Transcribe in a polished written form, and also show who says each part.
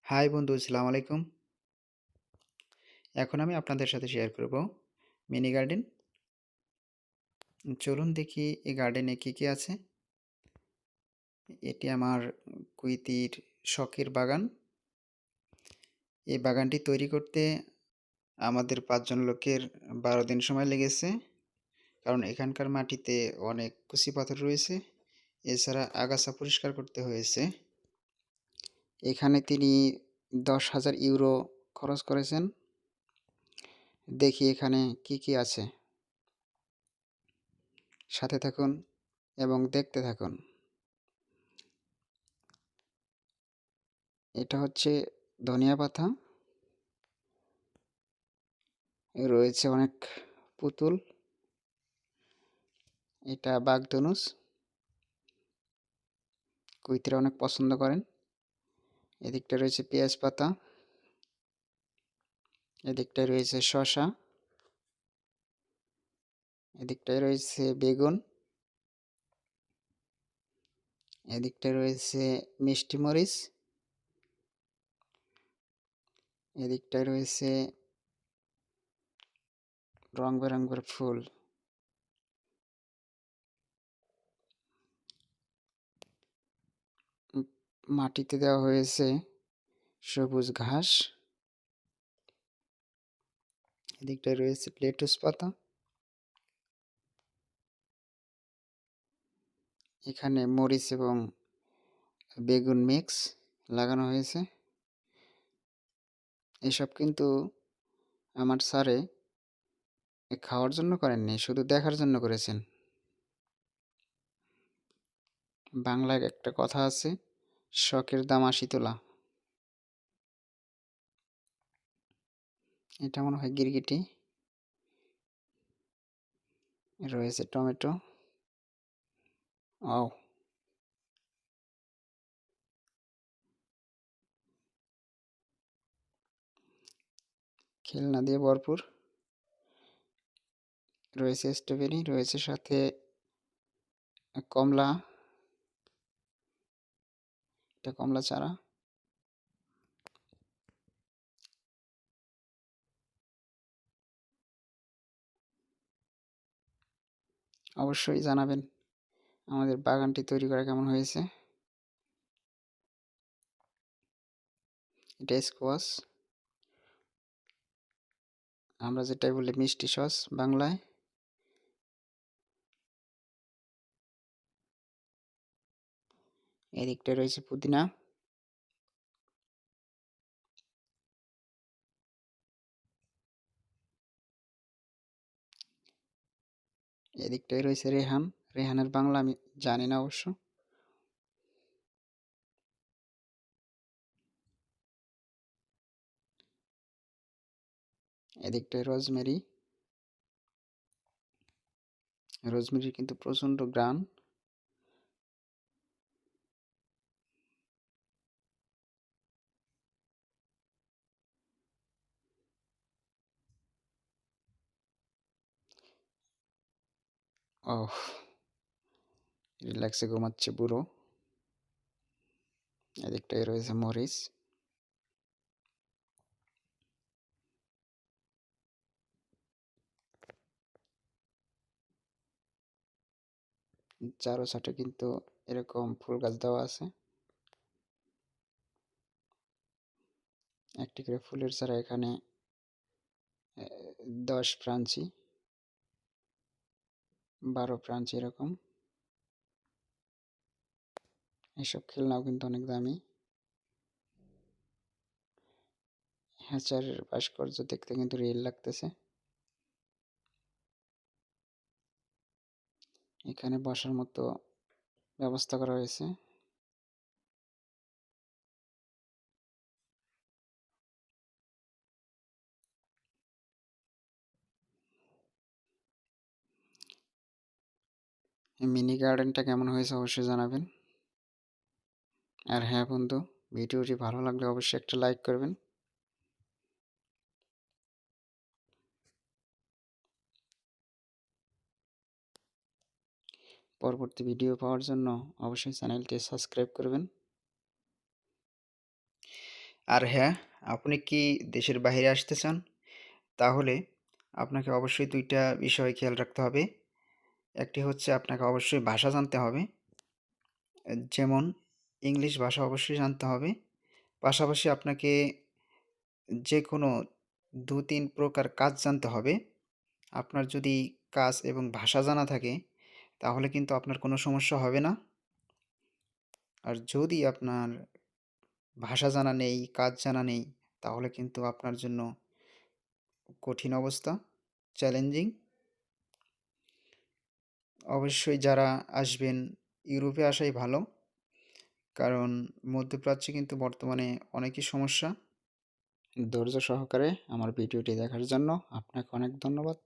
Speaker 1: High বন্ধু, আসসালামু আলাইকুম। এখন আমি আপনাদের সাথে শেয়ার করব মিনি গার্ডেন। চলুন দেখি এই গার্ডেনে কি কি আছে। এটি আমার কুইতির শখের বাগান। এই বাগানটি তৈরি করতে আমাদের 5 জন লোকের 12 দিন সময় লেগেছে, কারণ এখানকার মাটিতে অনেক কুচি পাথর রয়েছে। এছাড়া আগাছা পরিষ্কার করতে হয়েছে। এখানে তিনি 10,000 ইউরো খরচ করেছেন। দেখি এখানে কি কি আছে, সাথে থাকুন এবং দেখতে থাকুন। এটা হচ্ছে ধনিয়া পাতা, রয়েছে অনেক পুতুল। এটা বাগদনুস, কুইতিরা অনেক পছন্দ করেন। এদিকটা রয়েছে পেঁয়াজ পাতা, এদিকটায় রয়েছে শসা, এদিকটায় রয়েছে বেগুন, এদিকটায় রয়েছে মিষ্টি মরিচ, এদিকটায় রয়েছে রং বেরঙের ফুল। মাটিতে দেওয়া হয়েছে সবুজ ঘাস। এদিকটায় রয়েছে লেটুস পাতা। এখানে মরিচ এবং বেগুন মিক্স লাগানো হয়েছে। এসব কিন্তু আমার স্যারে খাওয়ার জন্য করেননি, শুধু দেখার জন্য করেছেন। বাংলায় একটা কথা আছে, শখের দাম 80 তোলা। এটা মনে হয় গিরগিটি। রয়েছে টমেটো। ও, খেলনা দিয়ে ভরপুর। রয়েছে স্ট্রবেরি, রয়েছে সাথে কমলা। এটা কমলা চারা। অবশ্যই জানাবেন আমাদের বাগানটি তৈরি করা কেমন হয়েছে। এটা স্কোয়াশ, আমরা যেটাই বলি মিষ্টি সস বাংলায়। এদিকটায় রয়েছে পুদিনা। এদিকটায় রয়েছে রেহান। রেহানের বাংলা আমি জানি না অবশ্য। এদিকটায় রোজমেরি। রোজমেরির কিন্তু প্রচণ্ড গ্রান। ওহ, রিল্যাক্সে ঘুমাচ্ছে বুড়ো। এদিকটায় রয়েছে মরিচ। চারো সাইডে কিন্তু এরকম ফুল গাছ দেওয়া আছে। একটি করে ফুলের চারা এখানে 10 ফ্রাঞ্চি, 12 ফ্রাঞ্চি এরকম। এসব খেলনাও কিন্তু অনেক দামি। হ্যাচারের ভাস্কর্য দেখতে কিন্তু রিয়েল লাগতেছে। এখানে বসার মতো ব্যবস্থা করা হয়েছে। এই মিনি গার্ডেনটা কেমন হয়েছে অবশ্যই জানাবেন। আর হ্যাঁ বন্ধু, ভিডিওটি ভালো লাগলে অবশ্যই একটা লাইক করবেন। পরবর্তী ভিডিও পাওয়ার জন্য অবশ্যই চ্যানেলটি সাবস্ক্রাইব করবেন। আর হ্যাঁ, আপনি কি দেশের বাহিরে আসতে চান? তাহলে আপনাকে অবশ্যই ২ টা বিষয় খেয়াল রাখতে হবে। একটি হচ্ছে আপনাকে অবশ্যই ভাষা জানতে হবে। যেমন ইংলিশ ভাষা অবশ্যই জানতে হবে। পাশাপাশি আপনাকে যেকোনো ২-৩ প্রকার কাজ জানতে হবে। আপনার যদি কাজ এবং ভাষা জানা থাকে, তাহলে কিন্তু আপনার কোনো সমস্যা হবে না। আর যদি আপনার ভাষা জানা নেই, কাজ জানা নেই, তাহলে কিন্তু আপনার জন্য কঠিন অবস্থা, চ্যালেঞ্জিং। অবশ্যই যারা আসবেন, ইউরোপে আসাই ভালো। কারণ মধ্যপ্রাচ্যে কিন্তু বর্তমানে অনেকই সমস্যা। ধৈর্য সহকারে আমার ভিডিওটি দেখার জন্য আপনাকে অনেক ধন্যবাদ।